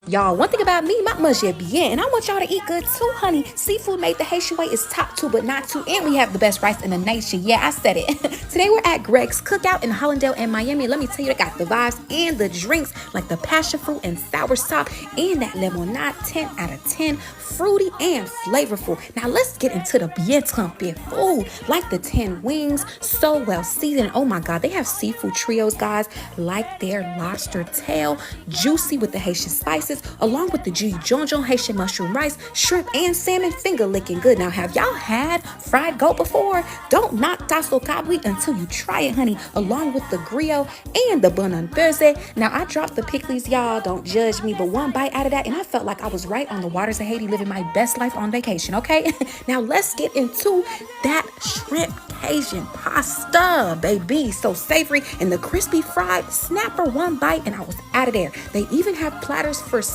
Y'all, one thing about me, my manger bien, and I want y'all to eat good too, honey. Seafood made the Haitian way is top two, but not two, and we have the best rice in the nation. Yeah, I said it. Today we're at Greg's Cookout in Hollandale and Miami. Let me tell you, they got the vibes and the drinks, like the passion fruit and sour sop, and that lemonade, 10 out of 10, fruity and flavorful. Now let's get into the bien tempeh food, like the 10 wings, so well seasoned. Oh my God, they have seafood trios, guys, like their lobster tail, juicy with the Haitian spices, along with the Jonjon Haitian mushroom rice, shrimp, and salmon finger licking good. Now, have y'all had fried goat before? Don't knock tasso cabri until you try it, honey, along with the griot and the bun en beurre. Now, I dropped the pickles, y'all. Don't judge me, but one bite out of that, and I felt like I was right on the waters of Haiti living my best life on vacation, okay? Now, let's get into that shrimp Cajun pasta, baby. So savory and the crispy fried snapper, one bite, and I was out of there. They even have platters for